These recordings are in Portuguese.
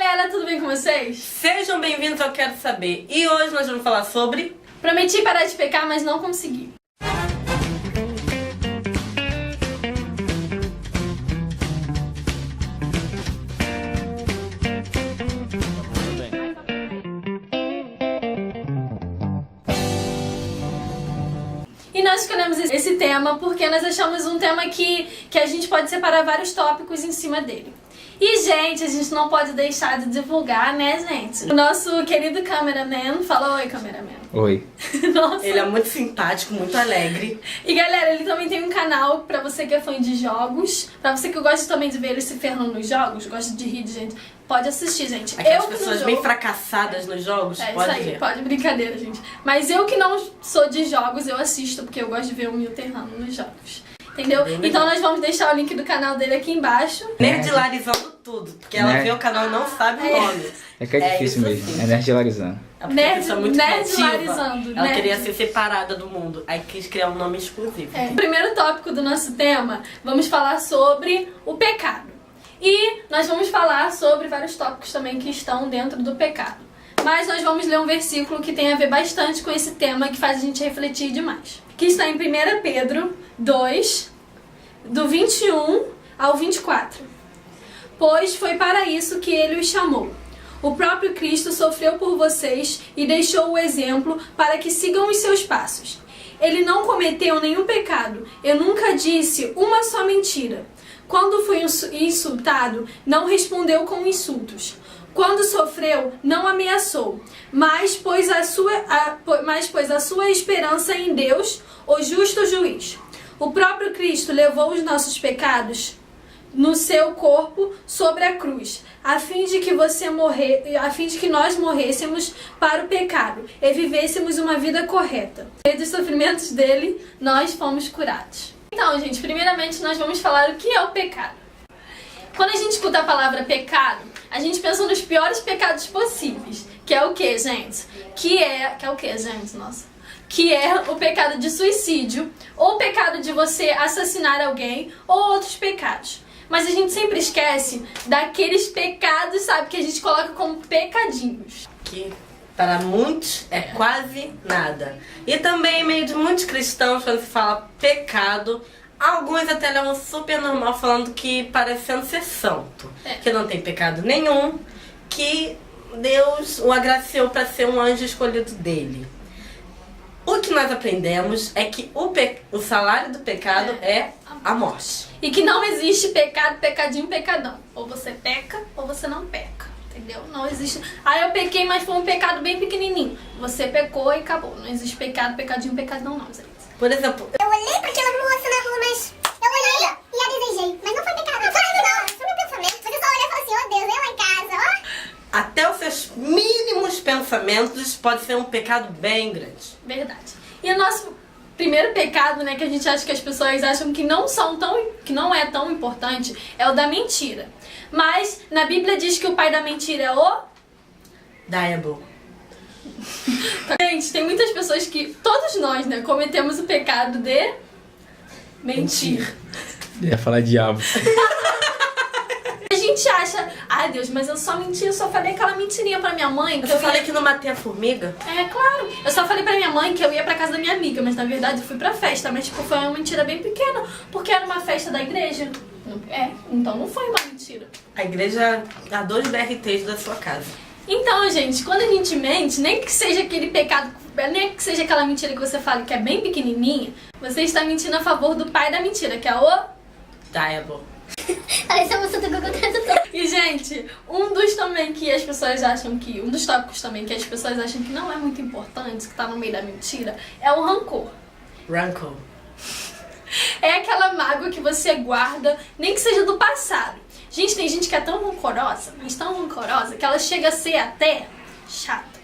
galera, tudo bem com vocês? Sejam bem-vindos ao Quero Saber. E hoje nós vamos falar sobre... Prometi parar de pecar, mas não consegui. E nós escolhemos esse tema porque nós achamos um tema que a gente pode separar vários tópicos em cima dele. E, gente, a gente não pode deixar de divulgar, né, gente? O nosso querido cameraman. Fala oi, cameraman. Oi. Nossa. Ele é muito simpático, muito alegre. E, galera, ele também tem um canal pra você que é fã de jogos. Pra você que gosta também de ver ele se ferrando nos jogos, gosta de rir de gente. Pode assistir, gente. Aquelas eu que pessoas bem fracassadas nos jogos, pode isso aí, ver. pode, brincadeira, gente. Mas eu que não sou de jogos, eu assisto, porque eu gosto de ver o Milton errando nos jogos. Entendeu? Então nós vamos deixar o link do canal dele aqui embaixo. Nerdilarizando tudo, porque ela vê o canal e não sabe o nome. É que é difícil mesmo, assim. é nerdilarizando. É porque a pessoa é muito criativa. Nerdilarizando. Ela queria ser separada do mundo, aí quis criar um nome exclusivo. O primeiro tópico do nosso tema, vamos falar sobre o pecado. E nós vamos falar sobre vários tópicos também que estão dentro do pecado. Mas nós vamos ler um versículo que tem a ver bastante com esse tema, que faz a gente refletir demais. Que está em 1 Pedro 2, do 21 ao 24. Pois foi para isso que ele os chamou. O próprio Cristo sofreu por vocês e deixou o exemplo para que sigam os seus passos. Ele não cometeu nenhum pecado. Eu nunca disse uma só mentira. Quando foi insultado, não respondeu com insultos. Quando sofreu, não ameaçou, mas pôs a sua esperança em Deus, o justo juiz. O próprio Cristo levou os nossos pecados no seu corpo sobre a cruz, a fim de que nós morrêssemos para o pecado e vivêssemos uma vida correta. No meio dos sofrimentos dele, nós fomos curados. Então, gente, primeiramente nós vamos falar o que é o pecado. Quando a gente escuta a palavra pecado, a gente pensa nos piores pecados possíveis. Que é o que, gente? Que é o que, gente? Nossa. Que é o pecado de suicídio, ou o pecado de você assassinar alguém, ou outros pecados. Mas a gente sempre esquece daqueles pecados, sabe, que a gente coloca como pecadinhos. Que para muitos é quase nada. E também, em meio de muitos cristãos, quando se fala pecado, alguns até levam super normal, falando que parecendo ser santo. Que não tem pecado nenhum, que Deus o agraciou para ser um anjo escolhido dele. O que nós aprendemos é que o salário do pecado é a morte. E que não existe pecado, pecadinho, pecadão. Ou você peca, ou você não peca. Entendeu? Não existe. Ah, eu pequei, mas foi um pecado bem pequenininho. Você pecou e acabou. Não existe pecado, pecadinho, pecadão, não, gente. Por exemplo, eu olhei pra aquela moça na rua, mas eu olhei e a desejei. Mas não foi pecado. Não foi meu pensamento. Você só olhou e falou assim, oh Deus, vem lá em casa, ó. Até os seus mínimos pensamentos pode ser um pecado bem grande. Verdade. E o nosso primeiro pecado, né, que a gente acha que as pessoas acham que não é tão importante, é o da mentira. Mas na Bíblia diz que o pai da mentira é o Diabo. Gente, tem muitas pessoas que, todos nós, né, cometemos o pecado de mentir. Eu ia falar diabo. A gente acha, ai Deus, mas eu só menti, eu só falei aquela mentirinha pra minha mãe. Eu falei que não matei a formiga? É, claro. Eu só falei pra minha mãe que eu ia pra casa da minha amiga, mas na verdade eu fui pra festa. Mas tipo, foi uma mentira bem pequena, porque era uma festa da igreja. Então não foi uma mentira. A igreja dá 2 BRTs da sua casa. Então, gente, quando a gente mente, nem que seja aquele pecado, nem que seja aquela mentira que você fala que é bem pequenininha, você está mentindo a favor do pai da mentira, que é o Diabo. Parece a moça do Google Tradutor. E, gente, um dos tópicos também que as pessoas acham que não é muito importante, que tá no meio da mentira, é o rancor. Rancor. É aquela mágoa que você guarda, nem que seja do passado. Gente, tem gente que é tão rancorosa, mas tão rancorosa, que ela chega a ser até chata.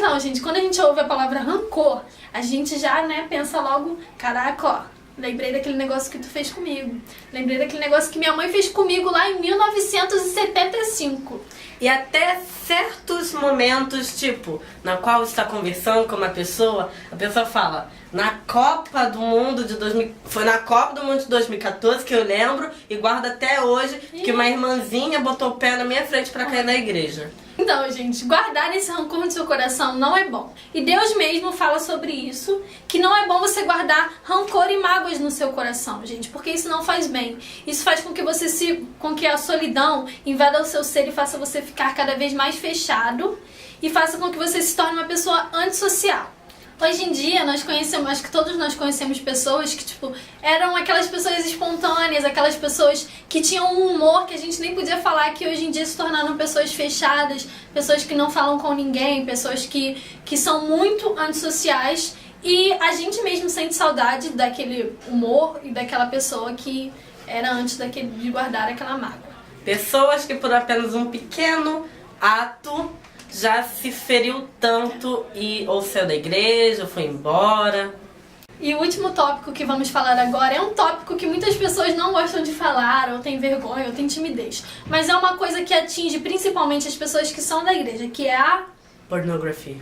Não, gente, quando a gente ouve a palavra rancor, a gente já, né, pensa logo, caraca, ó, lembrei daquele negócio que tu fez comigo. Lembrei daquele negócio que minha mãe fez comigo lá em 1975. E até certos momentos, tipo, na qual você está conversando com uma pessoa, a pessoa fala, na Copa do Mundo de 2000, foi na Copa do Mundo de 2014 que eu lembro e guardo até hoje que uma irmãzinha botou o pé na minha frente pra cair na igreja. Então, gente, guardar esse rancor no seu coração não é bom. E Deus mesmo fala sobre isso, que não é bom você guardar rancor e mágoas no seu coração, gente, porque isso não faz bem. Isso faz com que com que a solidão invada o seu ser e faça você ficar cada vez mais fechado e faça com que você se torne uma pessoa antissocial. Hoje em dia, acho que todos nós conhecemos pessoas que, tipo, eram aquelas pessoas espontâneas, aquelas pessoas que tinham um humor que a gente nem podia falar, que hoje em dia se tornaram pessoas fechadas, pessoas que não falam com ninguém, pessoas que são muito antissociais, e a gente mesmo sente saudade daquele humor e daquela pessoa que era antes de guardar aquela mágoa. Pessoas que por apenas um pequeno ato já se feriu tanto e ou saiu da igreja, ou foi embora. E o último tópico que vamos falar agora é um tópico que muitas pessoas não gostam de falar, ou tem vergonha, ou tem timidez. Mas é uma coisa que atinge principalmente as pessoas que são da igreja, que é a pornografia.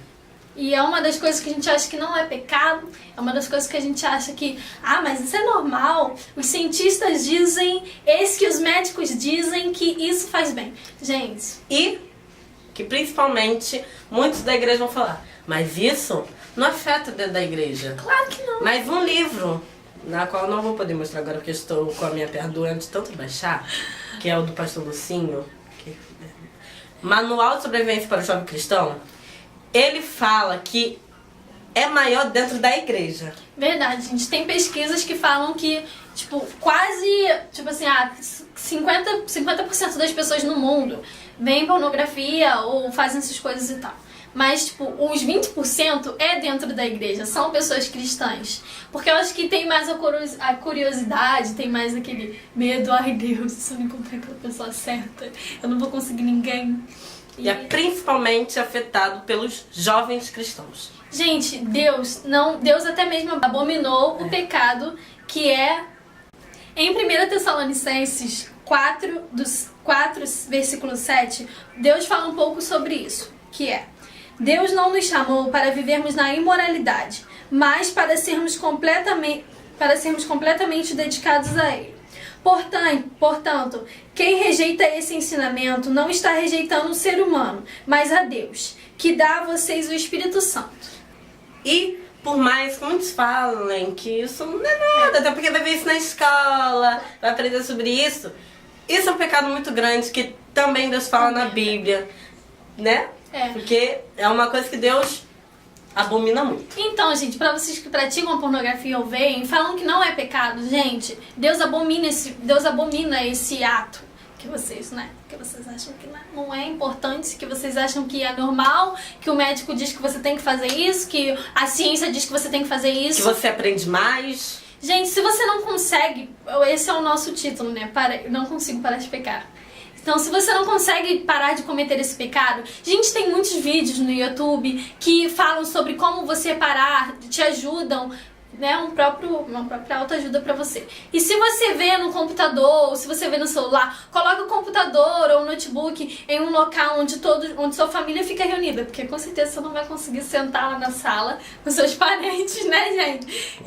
E é uma das coisas que a gente acha que não é pecado, é uma das coisas que a gente acha que, mas isso é normal. Os cientistas dizem, eis que os médicos dizem que isso faz bem. Gente. E que principalmente muitos da igreja vão falar, mas isso não afeta dentro da igreja. Claro que não. Mas um livro, na qual eu não vou poder mostrar agora porque eu estou com a minha perna doente de tanto baixar, que é o do pastor Lucinho, Manual de Sobrevivência para o Jovem Cristão, ele fala que é maior dentro da igreja. Verdade, gente. Tem pesquisas que falam que, quase, 50% das pessoas no mundo veem pornografia ou fazem essas coisas e tal. Mas, os 20% é dentro da igreja, são pessoas cristãs. Porque eu acho que tem mais a curiosidade, tem mais aquele medo, ai Deus, se eu não encontrar aquela pessoa certa, eu não vou conseguir ninguém. E é principalmente afetado pelos jovens cristãos. Gente, Deus até mesmo abominou o pecado que é em 1 Tessalonicenses 4, versículo 7, Deus fala um pouco sobre isso, que é: Deus não nos chamou para vivermos na imoralidade, mas para sermos completamente dedicados a Ele. Portanto, quem rejeita esse ensinamento não está rejeitando o ser humano, mas a Deus, que dá a vocês o Espírito Santo. E por mais que muitos falem que isso não é nada, até porque vai ver isso na escola, vai aprender sobre isso, isso é um pecado muito grande que também Deus fala na Bíblia, né? Porque é uma coisa que Deus abomina muito. Então, gente, pra vocês que praticam pornografia ou veem, falam que não é pecado, gente, Deus abomina esse ato que vocês, que vocês acham que não é importante, que vocês acham que é normal, que o médico diz que você tem que fazer isso, que a ciência diz que você tem que fazer isso. Que você aprende mais. Gente, se você não consegue, esse é o nosso título, não consigo parar de pecar. Então, se você não consegue parar de cometer esse pecado, gente, tem muitos vídeos no YouTube que falam sobre como você parar, te ajudam, uma própria autoajuda pra você. E se você vê no computador, ou se você vê no celular, coloca o computador ou o notebook em um local onde sua família fica reunida, porque com certeza você não vai conseguir sentar lá na sala com seus parentes, né, gente?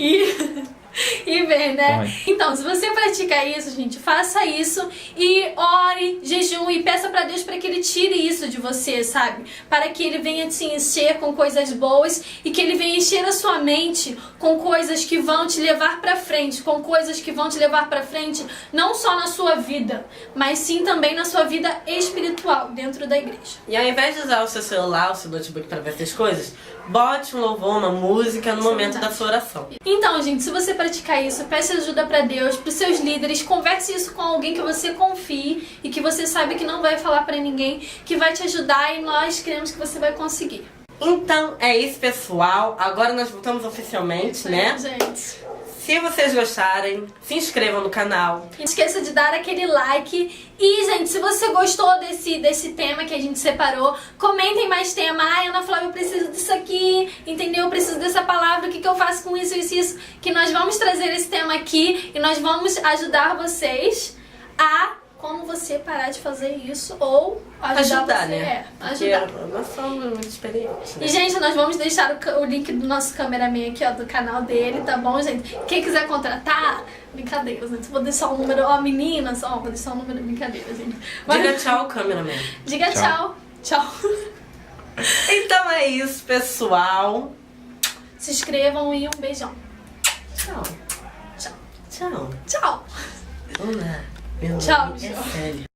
E ver, né? Então, se você pratica isso, gente, faça isso e ore, jejum e peça pra Deus pra que Ele tire isso de você, sabe? Para que Ele venha te encher com coisas boas e que Ele venha encher a sua mente com coisas que vão te levar pra frente, com coisas que vão te levar pra frente não só na sua vida, mas sim também na sua vida espiritual dentro da igreja. E ao invés de usar o seu celular, o seu notebook pra ver essas coisas, bote um louvor, uma música no momento da sua oração. Então, gente, se você praticar isso, peça ajuda pra Deus, pros seus líderes, converse isso com alguém que você confie e que você sabe que não vai falar pra ninguém, que vai te ajudar e nós cremos que você vai conseguir. Então, é isso, pessoal. Agora nós voltamos oficialmente, né? Gente. Se vocês gostarem, se inscrevam no canal. Não esqueça de dar aquele like. E, gente, se você gostou desse tema que a gente separou, comentem mais tema. Ana Flávia, eu preciso disso aqui, entendeu? Eu preciso dessa palavra, o que eu faço com isso, isso, que nós vamos trazer esse tema aqui e nós vamos ajudar vocês a como você parar de fazer isso ou ajudar você. né? Ajudar. Porque nós somos muito experientes, né? E, gente, nós vamos deixar o link do nosso cameraman aqui, ó, do canal dele, tá bom, gente? Quem quiser contratar, brincadeiras, né? Vou deixar o número, ó, meninas, ó, vou deixar o número, brincadeira, gente. Diga tchau, cameraman. Diga tchau. Tchau. Então é isso, pessoal. Se inscrevam e um beijão. Tchau. Tchau. Tchau. Tchau. Olá. Meu Tchau, nome é tchau. Célia.